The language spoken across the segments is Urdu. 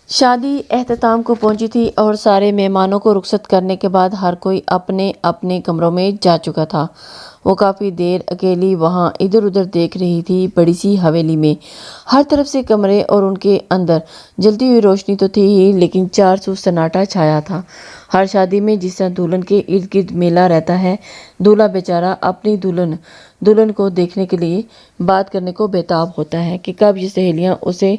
شادی اختتام کو پہنچی تھی اور سارے مہمانوں کو رخصت کرنے کے بعد ہر کوئی اپنے اپنے کمروں میں جا چکا تھا۔ وہ کافی دیر اکیلی وہاں ادھر ادھر دیکھ رہی تھی۔ بڑی سی حویلی میں ہر طرف سے کمرے اور ان کے اندر جلتی ہوئی روشنی تو تھی ہی، لیکن چار سو سناٹا چھایا تھا۔ ہر شادی میں جس طرح دلہن کے ارد گرد میلہ رہتا ہے، دولہا بیچارہ اپنی دلہن کو دیکھنے کے لیے بات کرنے کو بےتاب ہوتا ہے کہ کب یہ سہیلیاں اسے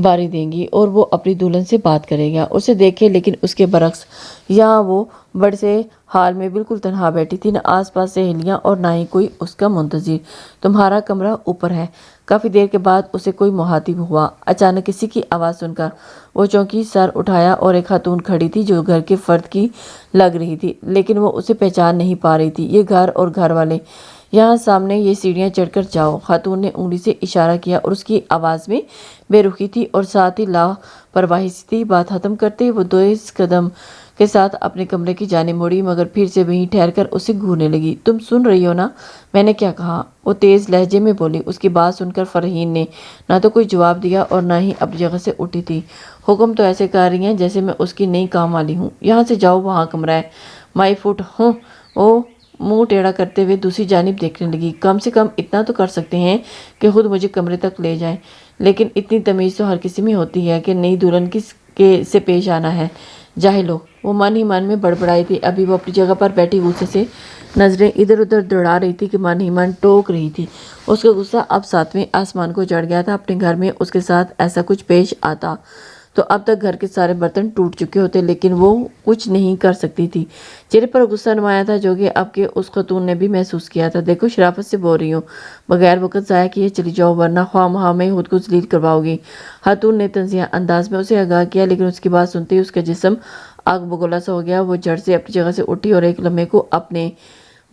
باری دیں گی اور وہ اپنی دلہن سے بات کرے گا، اسے دیکھے۔ لیکن اس کے برعکس یہاں وہ بڑے سے ہال میں بالکل تنہا بیٹھی تھی، نہ آس پاس سہیلیاں اور نہ ہی کوئی اس کا منتظر۔ تمہارا کمرہ اوپر ہے۔ کافی دیر کے بعد اسے کوئی مخاطب ہوا۔ اچانک کسی کی آواز سن کر وہ چونکی، سر اٹھایا اور ایک خاتون کھڑی تھی جو گھر کے فرد کی لگ رہی تھی، لیکن وہ اسے پہچان نہیں پا رہی تھی۔ یہ گھر اور گھر والے یہاں سامنے، یہ سیڑھیاں چڑھ کر جاؤ۔ خاتون نے انگلی سے اشارہ کیا اور اس کی آواز میں بے رخی تھی اور ساتھ ہی لاپرواہی سی تھی۔ بات ختم کرتے وہ تیز قدم کے ساتھ اپنے کمرے کی جانب مڑی، مگر پھر سے وہیں ٹھہر کر اسے گھورنے لگی۔ تم سن رہی ہو نا میں نے کیا کہا؟ وہ تیز لہجے میں بولی۔ اس کی بات سن کر فرحین نے نہ تو کوئی جواب دیا اور نہ ہی اپنی جگہ سے اٹھی تھی۔ حکم تو ایسے کر رہی ہیں جیسے میں اس کی نئی کام والی ہوں۔ یہاں سے جاؤ، وہاں کمرہ ہے۔ مائی فٹ ہوں۔ وہ منہ ٹیڑھا کرتے ہوئے دوسری جانب دیکھنے لگی۔ کم سے کم اتنا تو کر سکتے ہیں کہ خود مجھے کمرے تک لے جائیں، لیکن اتنی تمیز تو ہر کسی میں ہوتی ہے کہ نئی دلہن سے پیش آنا ہے۔ جاہل ہو، وہ من ہی من میں بڑبڑائی تھی۔ ابھی وہ اپنی جگہ پر بیٹھی غصے سے نظریں ادھر ادھر دوڑا رہی تھی کہ من ہی من ٹوک رہی تھی۔ اس کا غصہ اب ساتویں آسمان کو چڑھ گیا تھا۔ اپنے گھر میں اس کے ساتھ ایسا کچھ پیش آتا تو اب تک گھر کے سارے برتن ٹوٹ چکے ہوتے، لیکن وہ کچھ نہیں کر سکتی تھی۔ چہرے پر غصہ نمایاں تھا جو کہ اب کے اس خاتون نے بھی محسوس کیا تھا۔ دیکھو، شرافت سے بول رہی ہوں، بغیر وقت ضائع کیے چلی جاؤ ورنہ خواہ مخواہ میں خود کو ذلیل کرواؤ گی۔ خاتون نے تنزیہ انداز میں اسے آگاہ کیا، لیکن اس کی بات سنتے ہی اس کا جسم آگ بگولا سا ہو گیا۔ وہ جھٹ سے اپنی جگہ سے اٹھی اور ایک لمحے کو اپنے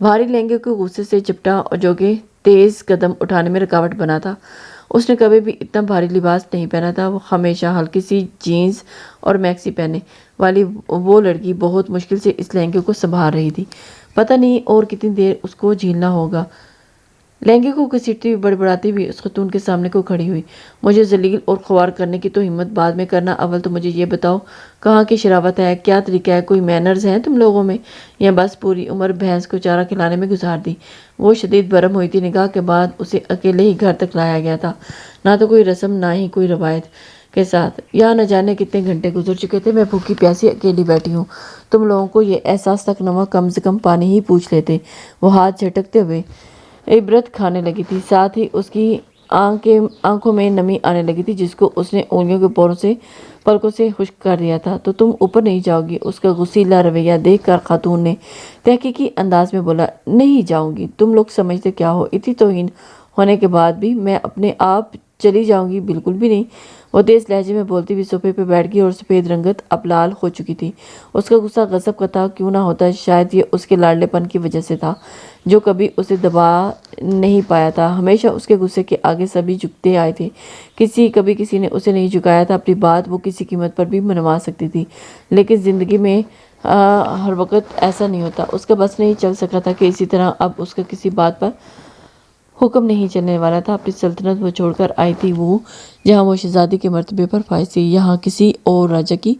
بھاری لہنگے کو غصے سے چپٹا اور جو کہ تیز قدم اٹھانے میں رکاوٹ بنا تھا۔ اس نے کبھی بھی اتنا بھاری لباس نہیں پہنا تھا۔ وہ ہمیشہ ہلکی سی جینز اور میکسی پہننے والی وہ لڑکی بہت مشکل سے اس لہنگے کو سنبھال رہی تھی۔ پتہ نہیں اور کتنی دیر اس کو جھیلنا ہوگا۔ لہنگے کو گھسیٹتی ہوئی بڑبڑاتی ہوئی اس خاتون کے سامنے کو کھڑی ہوئی۔ مجھے ذلیل اور خوار کرنے کی تو ہمت بعد میں کرنا، اول تو مجھے یہ بتاؤ کہاں کی شرافت ہے، کیا طریقہ ہے، کوئی مینرز ہیں تم لوگوں میں، یا بس پوری عمر بھینس کو چارہ کھلانے میں گزار دی؟ وہ شدید برہم ہوئی تھی۔ نکاح کے بعد اسے اکیلے ہی گھر تک لایا گیا تھا، نہ تو کوئی رسم نہ ہی کوئی روایت کے ساتھ۔ یہاں نہ جانے کتنے گھنٹے گزر چکے تھے، میں بھوکی پیاسی اکیلی بیٹھی ہوں۔ تم لوگوں کو یہ احساس تک نہ ہوا، کم سے کم پانی ہی پوچھ لیتے۔ وہ ہاتھ جھٹکتے ہوئے عبرت کھانے لگی تھی، ساتھ ہی اس کی آنکھوں میں نمی آنے لگی تھی جس کو اس نے انگلیوں کے پلکوں سے خشک کر دیا تھا۔ تو تم اوپر نہیں جاؤ گی؟ اس کا غصیلا رویہ دیکھ کر خاتون نے تحقیقی انداز میں بولا۔ نہیں جاؤں گی؟ تم لوگ سمجھتے کیا ہو؟ اتنی توہین ہونے کے بعد بھی میں اپنے آپ چلی جاؤں گی؟ بالکل بھی نہیں۔ وہ تیز لہجے میں بولتی ہوئی صوفے پہ بیٹھ گئی اور سفید رنگت اب لال ہو چکی تھی۔ اس کا غصہ غضب کا تھا، کیوں نہ ہوتا؟ شاید یہ اس کے لاڈلے پن کی وجہ سے تھا جو کبھی اسے دبا نہیں پایا تھا۔ ہمیشہ اس کے غصے کے آگے سبھی جھکتے آئے تھے، کبھی کسی نے اسے نہیں جھکایا تھا۔ اپنی بات وہ کسی قیمت پر بھی منوا سکتی تھی، لیکن زندگی میں ہر وقت ایسا نہیں ہوتا۔ اس کا بس نہیں چل سکا تھا کہ اسی طرح اب اس کا کسی بات پر حکم نہیں چلنے والا تھا۔ اپنی سلطنت وہ چھوڑ کر آئی تھی، وہ جہاں وہ شہزادی کے مرتبے پر فائز تھی۔ یہاں کسی اور راجا کی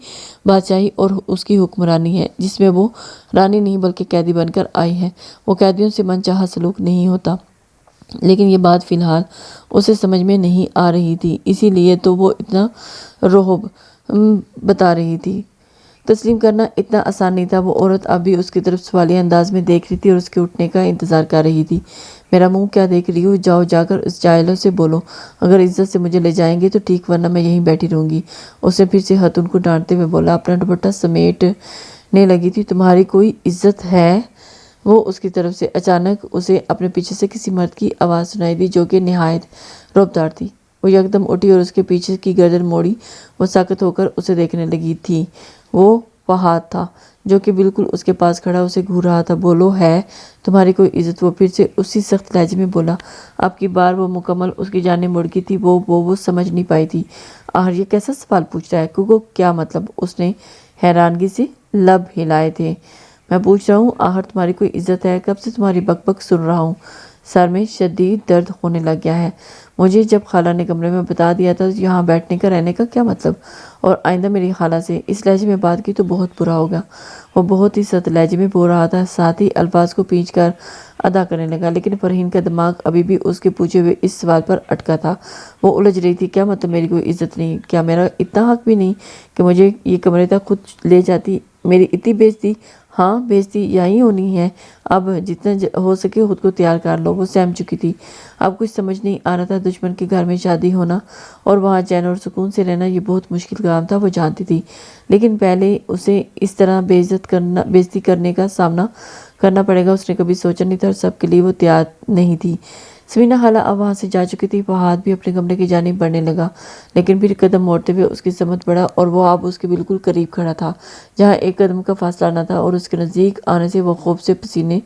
بادشاہی اور اس کی حکمرانی ہے جس میں وہ رانی نہیں بلکہ قیدی بن کر آئی ہے۔ وہ قیدیوں سے من چاہا سلوک نہیں ہوتا، لیکن یہ بات فی الحال اسے سمجھ میں نہیں آ رہی تھی، اسی لیے تو وہ اتنا رعب بتا رہی تھی۔ تسلیم کرنا اتنا آسان نہیں تھا۔ وہ عورت اب بھی اس کی طرف سوالیہ انداز میں دیکھ رہی تھی اور اس کے اٹھنے کا انتظار کر رہی تھی۔ میرا منہ کیا دیکھ رہی ہو؟ جاؤ، جا کر اس جاہلوں سے بولو، اگر عزت سے مجھے لے جائیں گے تو ٹھیک، ورنہ میں یہیں بیٹھی رہوں گی۔ اس نے پھر سے خاتون کو ڈانٹتے ہوئے بولا۔ اپنا دوپٹہ سمیٹنے لگی تھی۔ تمہاری کوئی عزت ہے؟ وہ اس کی طرف سے اچانک اسے اپنے پیچھے سے کسی مرد کی آواز سنائی دی جو کہ نہایت رعبدار تھی۔ وہ یکدم اٹھی اور اس کے پیچھے کی گردن موڑی۔ وہ ساکت ہو کر اسے دیکھنے لگی تھی۔ وہ فہد تھا جو کہ بالکل اس کے پاس کھڑا اسے گھور رہا تھا۔ بولو، ہے تمہاری کوئی عزت؟ وہ پھر سے اسی سخت لہجے میں بولا۔ اب کی بار وہ مکمل اس کی جانب مڑ گئی تھی۔ وہ سمجھ نہیں پائی تھی، آخر یہ کیسا سوال پوچھ رہا ہے؟ کوکو، کیا مطلب؟ اس نے حیرانگی سے لب ہلائے تھے۔ میں پوچھ رہا ہوں، آخر تمہاری کوئی عزت ہے؟ کب سے تمہاری بک بک سن رہا ہوں۔ سر میں شدید درد ہونے لگ گیا ہے۔ مجھے جب خالہ نے کمرے میں بتا دیا تھا یہاں بیٹھنے کا رہنے کا کیا مطلب، اور آئندہ میری خالہ سے اس لہجے میں بات کی تو بہت برا ہوگا۔ وہ بہت ہی سخت لہجے میں بول رہا تھا، ساتھ ہی الفاظ کو پینچ کر ادا کرنے لگا، لیکن فرحین کا دماغ ابھی بھی اس کے پوچھے ہوئے اس سوال پر اٹکا تھا۔ وہ الجھ رہی تھی، کیا مطلب میری کوئی عزت نہیں؟ کیا میرا اتنا حق بھی نہیں کہ مجھے یہ کمرے تک خود لے جاتی؟ میری اتنی بےعزتی؟ ہاں بےعزتی یہی ہونی ہے، اب جتنا ہو سکے خود کو تیار کر لو۔ وہ سہم چکی تھی، اب کچھ سمجھ نہیں آ رہا تھا۔ دشمن کے گھر میں شادی ہونا اور وہاں چین اور سکون سے رہنا یہ بہت مشکل کام تھا، وہ جانتی تھی، لیکن پہلے اسے اس طرح بےعزتی کرنے کا سامنا کرنا پڑے گا اس نے کبھی سوچا نہیں تھا، اور سب کے لیے وہ تیار نہیں تھی۔ سمینہ خالہ اب وہاں سے جا چکی تھی۔ فہد بھی اپنے کمرے کی جانب بڑھنے لگا، لیکن پھر قدم موڑتے ہوئے اس کی سمت بڑھا اور وہ اب اس کے بالکل قریب کھڑا تھا، جہاں ایک قدم کا فاصلہ نہ تھا، اور اس کے نزدیک آنے سے وہ خوف سے پسینے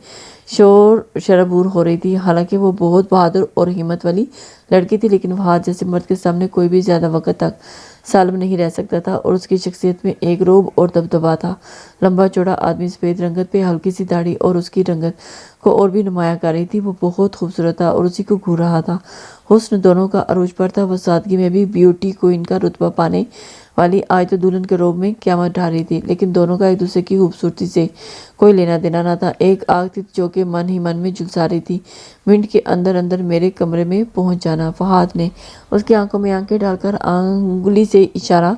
شور شرابور ہو رہی تھی۔ حالانکہ وہ بہت بہادر اور ہمت والی لڑکی تھی، لیکن فہد جیسے مرد کے سامنے کوئی بھی زیادہ وقت تک سالم نہیں رہ سکتا تھا، اور اس کی شخصیت میں ایک رعب اور دبدبا تھا۔ لمبا چوڑا آدمی، سفید رنگت پہ ہلکی سی داڑھی اور اس کی رنگت کو اور بھی نمایاں کر رہی تھی۔ وہ بہت خوبصورت تھا اور اسی کو گھور رہا تھا۔ حسن دونوں کا عروج پر تھا۔ وہ سادگی میں بھی بیوٹی کوئین کا رتبہ پانے والی آج تو دلہن کے روب میں قیامت ڈھا رہی تھی، لیکن دونوں کا ایک دوسرے کی خوبصورتی سے کوئی لینا دینا نہ تھا۔ ایک آگ تھی جو کہ من ہی من میں جھلسا رہی تھی۔ منٹ کے اندر اندر میرے کمرے میں پہنچ جانا۔ فہد نے اس کی آنکھوں میں آنکھیں ڈال کر انگلی سے اشارہ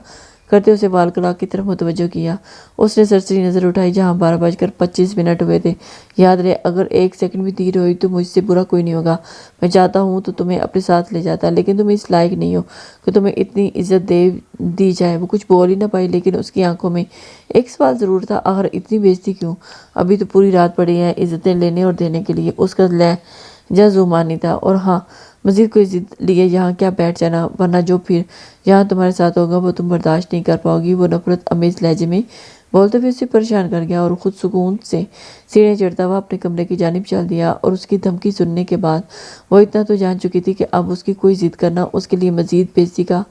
کرتے اسے وال کلاک کی طرف متوجہ کیا۔ اس نے سرسری نظر اٹھائی جہاں 12:25 ہوئے تھے۔ یاد رہے، اگر ایک سیکنڈ بھی دیر ہوئی تو مجھ سے برا کوئی نہیں ہوگا۔ میں چاہتا ہوں تو تمہیں اپنے ساتھ لے جاتا، لیکن تم اس لائق نہیں ہو کہ تمہیں اتنی عزت دی جائے۔ وہ کچھ بول ہی نہ پائی، لیکن اس کی آنکھوں میں ایک سوال ضرور تھا، آخر اتنی بےعزتی کیوں؟ ابھی تو پوری رات پڑی ہے عزتیں لینے اور دینے کے لیے۔ اس کا لہجہ زبانی تھا، اور ہاں، مزید کوئی ضد لیے یہاں کیا بیٹھ جانا، ورنہ جو پھر یہاں تمہارے ساتھ ہوگا وہ تم برداشت نہیں کر پاؤ گی۔ وہ نفرت امیز لہجے میں بولتے ہوئے اسے پریشان کر گیا، اور خود سکون سے سینے چڑھتا ہوا اپنے کمرے کی جانب چل دیا۔ اور اس کی دھمکی سننے کے بعد وہ اتنا تو جان چکی تھی کہ اب اس کی کوئی ضد کرنا اس کے لیے مزید بےعزتی کا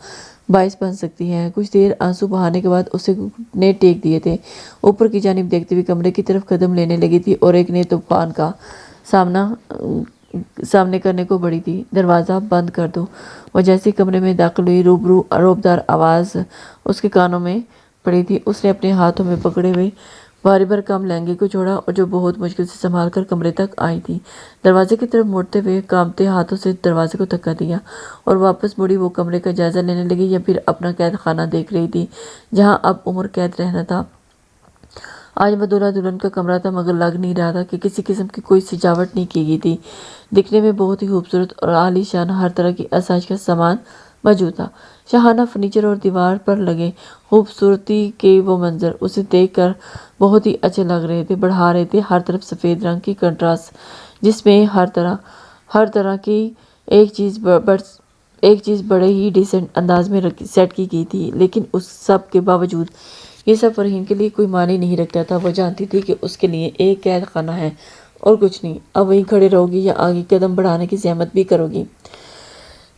باعث بن سکتی ہے۔ کچھ دیر آنسو بہانے کے بعد اسے نے ٹیک دیے تھے، اوپر کی جانب دیکھتے ہوئے کمرے کی طرف قدم لینے لگی تھی، اور ایک نئے طوفان کا سامنے کرنے کو بڑی تھی۔ دروازہ بند کر دو۔ وہ جیسے کمرے میں داخل ہوئی، روبدار آواز اس کے کانوں میں پڑی تھی۔ اس نے اپنے ہاتھوں میں پکڑے ہوئے بھاری بھرکم لہنگے کو چھوڑا، اور جو بہت مشکل سے سنبھال کر کمرے تک آئی تھی، دروازے کی طرف مڑتے ہوئے کانپتے ہاتھوں سے دروازے کو دھکا دیا اور واپس مڑی۔ وہ کمرے کا جائزہ لینے لگی یا پھر اپنا قید خانہ دیکھ رہی تھی، جہاں اب عمر قید رہنا تھا۔ آج وہ دولہا دلہن کا کمرہ تھا، مگر لگ نہیں رہا تھا کہ کسی قسم کی کوئی سجاوٹ نہیں کی گئی تھی۔ دکھنے میں بہت ہی خوبصورت اور عالی شان ہر طرح کی آسائش کا سامان موجود تھا۔ شاہانہ فرنیچر اور دیوار پر لگے خوبصورتی کے وہ منظر اسے دیکھ کر بہت ہی اچھے لگ رہے تھے، بڑھا رہے تھے۔ ہر طرف سفید رنگ کی کنٹراسٹ، جس میں ہر طرح کی ایک چیز بڑے ہی ڈیسنٹ انداز میں سیٹ کی گئی تھی، لیکن اس سب کے باوجود یہ سب فرحین کے لیے کوئی معنی نہیں رکھتا تھا۔ وہ جانتی تھی کہ اس کے لیے ایک قید خانہ ہے اور کچھ نہیں۔ اب وہیں کھڑے رہو گی یا آگے قدم بڑھانے کی زحمت بھی کرو گی؟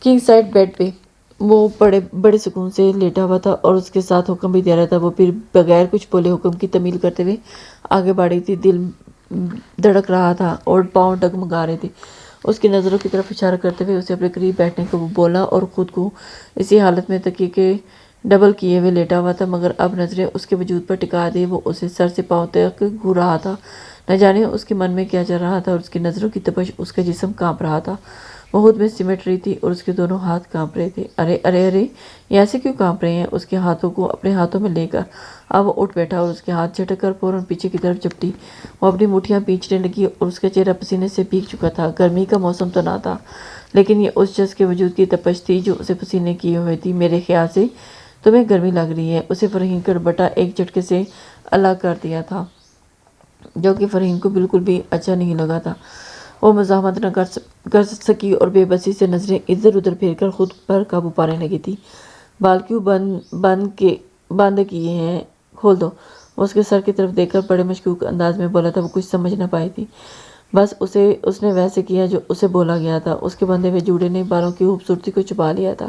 کنگ سائڈ بیڈ پہ وہ بڑے سکون سے لیٹا ہوا تھا، اور اس کے ساتھ حکم بھی دے رہا تھا۔ وہ پھر بغیر کچھ بولے حکم کی تعمیل کرتے ہوئے آگے بڑھی تھی۔ دل دھڑک رہا تھا اور پاؤں ڈگمگا رہے تھے۔ اس کی نظروں کی طرف اشارہ کرتے ہوئے اسے اپنے قریب بیٹھنے کو بولا، اور خود کو اسی حالت میں تکیے کے ڈبل کیے ہوئے لیٹا ہوا تھا، مگر اب نظریں اس کے وجود پر ٹکا دی۔ وہ اسے سر سے پاؤں تک گھور رہا تھا۔ نہ جانے اس کے من میں کیا چل رہا تھا، اور اس کی نظروں کی تپش اس کا جسم کانپ رہا تھا۔ وہ خود میں سمٹ رہی تھی اور اس کے دونوں ہاتھ کانپ رہے تھے۔ ارے ارے ارے، یہ ایسے کیوں کانپ رہے ہیں؟ اس کے ہاتھوں کو اپنے ہاتھوں میں لے کر اب وہ اٹھ بیٹھا، اور اس کے ہاتھ جھٹک کر فوراً پیچھے کی طرف جھپٹی۔ وہ اپنی مٹھیاں پیچھنے لگی، اور اس کا چہرہ پسینے سے بھیگ چکا تھا۔ گرمی کا موسم تو نہ تھا، لیکن یہ اس شخص کے وجود کی تپش تھی جو اسے پسینے کیے ہوئے تھی۔ میرے خیال سے تمہیں گرمی لگ رہی ہے، اسے فرحین کا دوپٹہ ایک جھٹکے سے الگ کر دیا تھا، جو کہ فرحین کو بالکل بھی اچھا نہیں لگا تھا۔ وہ مزاحمت نہ کر سکی اور بے بسی سے نظریں ادھر ادھر پھیر کر خود پر قابو پانے لگی تھی۔ بال کیوں بند کیے ہیں؟ کھول دو۔ وہ اس کے سر کی طرف دیکھ کر بڑے مشکوک انداز میں بولا تھا۔ وہ کچھ سمجھ نہ پائی تھی، بس اس نے ویسے کیا جو اسے بولا گیا تھا۔ اس کے بندھے ہوئے جوڑے نے بالوں کی خوبصورتی کو چھپا لیا تھا،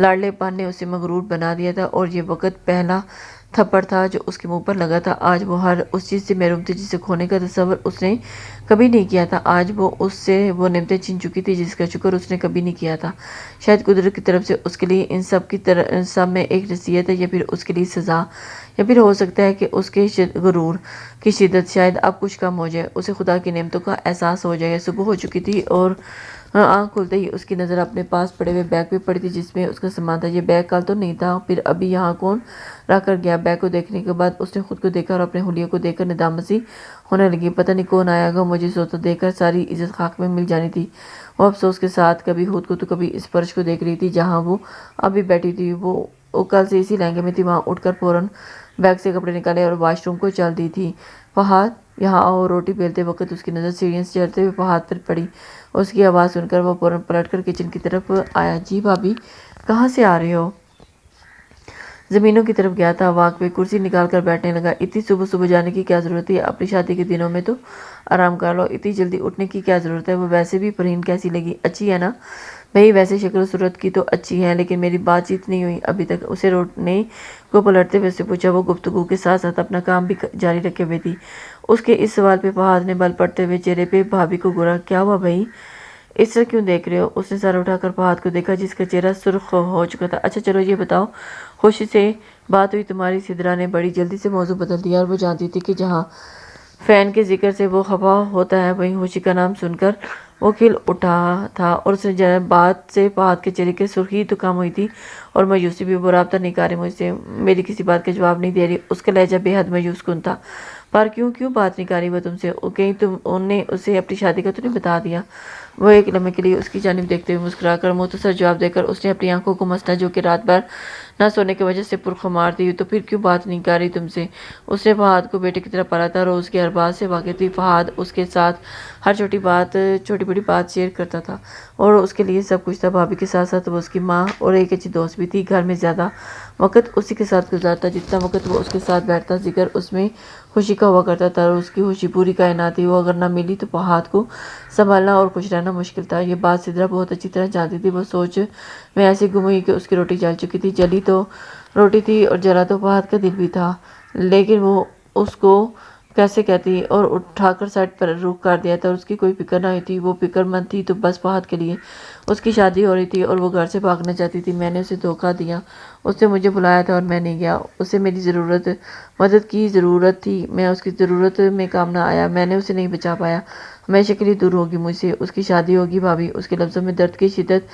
لاڈلے پان نے اسے مغرور بنا دیا تھا اور یہ وقت پہلا تھپڑ تھا جو اس کے منہ پر لگا تھا۔ آج وہ ہر اس چیز سے محروم تھی جسے کھونے کا تصور اس نے کبھی نہیں کیا تھا۔ آج وہ اس سے وہ نعمتیں چھن چکی تھی جس کا شکر اس نے کبھی نہیں کیا تھا۔ شاید قدرت کی طرف سے اس کے لیے ان سب میں ایک نصیحت ہے، یا پھر اس کے لیے سزا، یا پھر ہو سکتا ہے کہ اس کے غرور کی شدت شاید اب کچھ کم ہو جائے، اسے خدا کی نعمتوں کا احساس ہو جائے۔ صبح ہو چکی تھی اور آنکھ کھلتے ہی اس کی نظر اپنے پاس پڑے ہوئے بیگ پہ پڑی تھی جس میں اس کا سامان تھا۔ یہ بیگ کل تو نہیں تھا، پھر ابھی یہاں کون رکھ کر گیا؟ بیگ کو دیکھنے کے بعد اس نے خود کو دیکھا اور اپنے حلیے کو دیکھ کر ندامت سی ہونے لگی۔ پتہ نہیں کون آیا گا، مجھے سوتا دیکھ کر ساری عزت خاک میں مل جانی تھی۔ وہ افسوس کے ساتھ کبھی خود کو تو کبھی اس فرش کو دیکھ رہی تھی جہاں وہ ابھی بیٹھی تھی۔ وہ کل سے اسی لہنگے میں تھی۔ وہاں اٹھ کر فوراً بیگ سے کپڑے نکالے اور واش روم کو چل دی تھی۔ فہد یہاں آؤ۔ روٹی بیلتے وقت اس کی نظر سیڑھیاں سے چڑھتے ہوئے فہد پر پڑی۔ اس کی آواز سن کر وہ فوراً پلٹ کر کچن کی طرف آیا۔ جی بھابی، کہاں سے آ رہے ہو؟ زمینوں کی طرف گیا تھا۔ واک پہ کرسی نکال کر بیٹھنے لگا۔ اتنی صبح صبح جانے کی کیا ضرورت ہے؟ اپنی شادی کے دنوں میں تو آرام کر لو، اتنی جلدی اٹھنے کی کیا ضرورت ہے؟ وہ ویسے بھی فرحین کیسی لگی؟ اچھی ہے نا؟ بھئی ویسے شکل و صورت کی تو اچھی ہے، لیکن میری بات چیت نہیں ہوئی ابھی تک، اسے روٹنے کو پلٹتے ہوئے سے پوچھا۔ وہ گفتگو کے ساتھ ساتھ اپنا کام بھی جاری رکھے ہوئے تھی۔ اس کے اس سوال پہ فہد نے بل پڑتے ہوئے چہرے پہ بھابی کو گورا۔ کیا ہوا بھائی، اس طرح کیوں دیکھ رہے ہو؟ اس نے سر اٹھا کر فہد کو دیکھا جس کا چہرہ سرخ ہو چکا تھا۔ اچھا چلو یہ بتاؤ، خوشی سے بات ہوئی تمہاری؟ سدرا نے بڑی جلدی سے موضوع بدل دیا، اور وہ جانتی تھی کہ جہاں فین کے ذکر سے وہ خفا ہوتا ہے وہیں خوشی کا نام سن کر وہ کھل اٹھا تھا، اور اس نے بات سے فہد کے چہرے کی سرخی تو کم ہوئی تھی اور مایوسی بھی۔ وہ رابطہ نہیں کر رہی مجھ سے، میری کسی بات کا جواب نہیں دے رہی۔ اس کا لہجہ بے حد مایوس کن تھا۔ پر کیوں بات نہیں کر رہی وہ تم سے؟ کہیں تم نے اسے اپنی شادی کا تو نہیں بتا دیا؟ وہ ایک لمحے کے لیے اس کی جانب دیکھتے ہوئے مسکرا کر مختصر جواب دے کر اس نے اپنی آنکھوں کو مسنا جو کہ رات بھر نہ سونے کی وجہ سے پرخمار تھی۔ تو پھر کیوں بات نہیں کر رہی تم سے؟ اس نے فہد کو بیٹے کی طرح پالا تھا، روز کی ہر بات سے واقف تھی۔ فہد اس کے ساتھ ہر چھوٹی بڑی بات شیئر کرتا تھا اور اس کے لیے سب کچھ تھا۔ بھابی کے ساتھ ساتھ وہ اس کی ماں اور ایک اچھی دوست بھی تھی۔ گھر میں زیادہ وقت اسی کے ساتھ گزارتا، جتنا وقت وہ اس کے ساتھ بیٹھتا ذکر اس میں خوشی کا ہوا کرتا تھا، اور اس کی خوشی پوری کائنات تھی۔ وہ اگر نہ ملی تو فہد کو سنبھالنا اور خوش رہنا مشکل تھا۔ یہ بات سدرا بہت اچھی طرح جانتی تھی۔ وہ سوچ میں ایسی گم ہوئی کہ اس کی روٹی جل چکی تھی۔ جلی تو روٹی تھی اور جلا تو فہد کا دل بھی تھا، لیکن وہ اس کو کیسے کہتی اور اٹھا کر سائڈ پر رخ کر دیا تھا، اور اس کی کوئی فکر نہ ہوئی تھی۔ وہ فکر مند تھی تو بس فہد کے لیے۔ اس کی شادی ہو رہی تھی اور وہ گھر سے بھاگنا چاہتی تھی۔ میں نے اسے دھوکہ دیا، اس نے مجھے بلایا تھا اور میں نہیں گیا۔ اسے میری مدد کی ضرورت تھی، میں اس کی ضرورت میں کام نہ آیا، میں نے اسے نہیں بچا پایا۔ ہمیشہ کے لیے دور ہوگی مجھ سے، اس کی شادی ہوگی بھابی۔ اس کے لفظوں میں درد کی شدت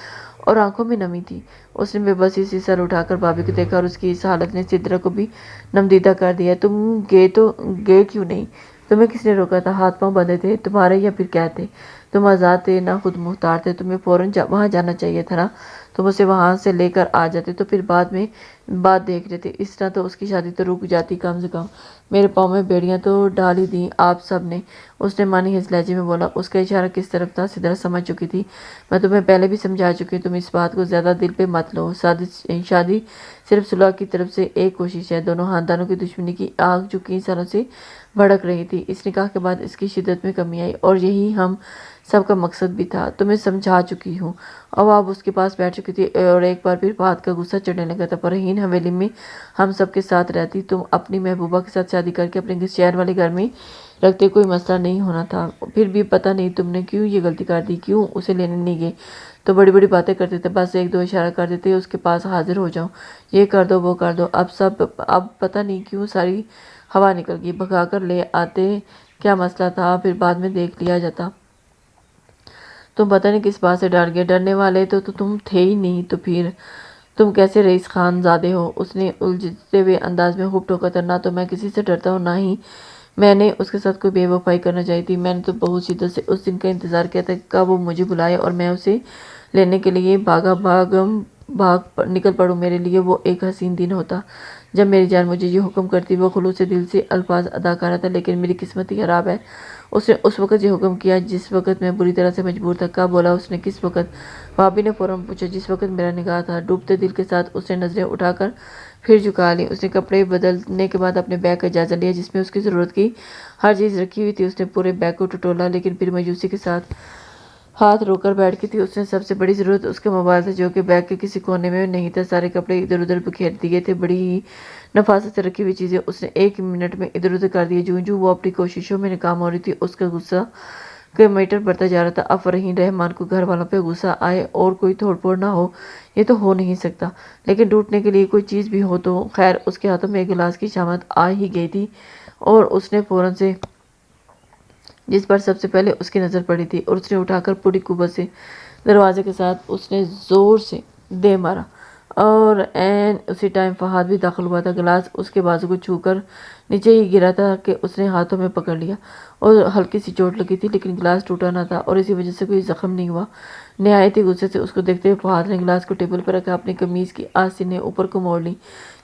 اور آنکھوں میں نمی تھی۔ اس نے بے بسی سے سر اٹھا کر بھابی کو دیکھا، اور اس کی اس حالت نے سدرا کو بھی نمدیدہ کر دیا۔ تم گئے کیوں نہیں؟ تمہیں کس نے روکا تھا؟ ہاتھ پاؤں بندھے تھے تمہارے یا پھر کیا تھے؟ تم آزاد تھے نہ خود مختار تھے، تمہیں فوراً وہاں جانا چاہیے تھا نا، تم اسے وہاں سے لے کر آ جاتے تو پھر بعد میں بات دیکھ لیتے۔ اس طرح تو اس کی شادی تو رک جاتی کم سے کم۔ میرے پاؤں میں بیڑیاں تو ڈال ہی دیں آپ سب نے، اس نے معنی حس لہجے میں بولا۔ اس کا اشارہ کس طرف تھا سدرا سمجھ چکی تھی۔ میں تمہیں پہلے بھی سمجھا چکی ہوں، تم اس بات کو زیادہ دل پہ مت لو۔ شادی صرف صلح کی طرف سے ایک کوشش ہے۔ دونوں خاندانوں کی دشمنی کی آگ جو کئی سالوں سے بھڑک رہی تھی، اس نکاح کے بعد اس کی شدت میں کمی آئی، اور یہی ہم سب کا مقصد بھی تھا۔ تمہیں سمجھا چکی ہوں۔ اب آپ اس کے پاس بیٹھ چکی تھی اور ایک بار پھر فہد کا غصہ چڑھنے لگا تھا۔ فرحین حویلی میں ہم سب کے ساتھ رہتی، تم اپنی محبوبہ کے ساتھ شادی کر کے اپنے شہر والے گھر میں رکھتے، کوئی مسئلہ نہیں ہونا تھا۔ پھر بھی پتہ نہیں تم نے کیوں یہ غلطی کر دی، کیوں اسے لینے نہیں گئے؟ تو بڑی بڑی باتیں کرتے تھے، بس ایک دو اشارہ کر دیتے اس کے پاس حاضر ہو جاؤ، یہ کر دو وہ کر دو۔ اب پتہ نہیں کیوں ساری ہوا نکل گئی، بھگا کر لے آتے، کیا مسئلہ تھا، پھر بعد میں دیکھ لیا جاتا۔ تم پتہ نہیں کس بات سے ڈر گئے، ڈرنے والے تو تم تھے ہی نہیں، تو پھر تم کیسے رئیس خان زادے ہو؟ اس نے الجھتے ہوئے انداز میں خوب ٹوکا تھا۔ نہ تو میں کسی سے ڈرتا ہوں، نہ ہی میں نے اس کے ساتھ کوئی بے وفائی کرنا چاہی تھی۔ میں نے تو بہت شدت سے اس دن کا انتظار کیا تھا کہ وہ مجھے بلائے اور میں اسے لینے کے لیے بھاگ نکل پڑوں۔ میرے لیے وہ ایک حسین دن ہوتا جب میری جان مجھے یہ حکم کرتی۔ وہ خلوص دل سے الفاظ ادا کر رہا تھا، لیکن میری قسمت ہی خراب ہے۔ اس نے اس وقت یہ حکم کیا جس وقت میں بری طرح سے مجبور تھا۔ کب بولا اس نے؟ کس وقت؟ بھابی نے فوراً پوچھا۔ جس وقت میرا نکاح تھا۔ ڈوبتے دل کے ساتھ اس نے نظریں اٹھا کر پھر جھکا لی۔ اس نے کپڑے بدلنے کے بعد اپنے بیگ کا جائزہ لیا جس میں اس کی ضرورت کی ہر چیز رکھی ہوئی تھی۔ اس نے پورے بیگ کو ٹٹولا، لیکن پھر مایوسی کے ساتھ ہاتھ رو کر بیٹھ گئی تھی۔ اس نے سب سے بڑی ضرورت اس کے موبائل تھا جو کہ بیگ کے کسی کونے میں نہیں تھا۔ سارے کپڑے ادھر ادھر بکھیر دیے تھے، بڑی ہی نفاست سے رکھی ہوئی چیزیں اس نے 1 منٹ میں ادھر ادھر کر دی۔ جوں وہ اپنی کوششوں میں ناکام ہو رہی تھی، اس کا غصہ کے میٹر بڑھتا جا رہا تھا۔ اب فرحین رحمان کو گھر والوں پہ غصہ آئے اور کوئی توڑ پھوڑ نہ ہو، یہ تو ہو نہیں سکتا، لیکن ٹوٹنے کے لیے کوئی چیز بھی ہو تو۔ خیر، اس کے ہاتھوں میں ایک گلاس کی شامت آ ہی گئی تھی اور اس نے فوراً سے جس پر سب سے پہلے اس کی نظر پڑی تھی، اور اس نے اٹھا کر پوری قوت سے دروازے کے ساتھ اس نے زور سے دے مارا، اور عین اسی ٹائم فہد بھی داخل ہوا تھا۔ گلاس اس کے بازو کو چھو کر نیچے ہی گرا تھا کہ اس نے ہاتھوں میں پکڑ لیا، اور ہلکی سی چوٹ لگی تھی لیکن گلاس ٹوٹا نہ تھا اور اسی وجہ سے کوئی زخم نہیں ہوا۔ نہایت ہی غصے سے اس کو دیکھتے ہوئے فہد نے گلاس کو ٹیبل پر رکھا، اپنی قمیض کی آستینیں اوپر کو موڑ لی۔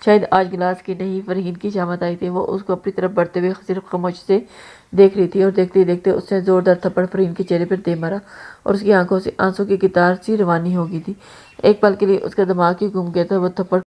شاید آج گلاس کی نہیں فرحین کی شامت آئی تھی۔ وہ اس کو اپنی طرف بڑھتے ہوئے صرف خاموشی سے دیکھ رہی تھی، اور دیکھتے ہی دیکھتے اس نے زوردار تھپڑ فرحین کے چہرے پر دے مارا اور اس کی آنکھوں سے آنسوں کی قطار سی روانی ہو گئی تھی۔ ایک پل کے لیے اس کا دماغ ہی گم گیا تھا۔ وہ تھپڑ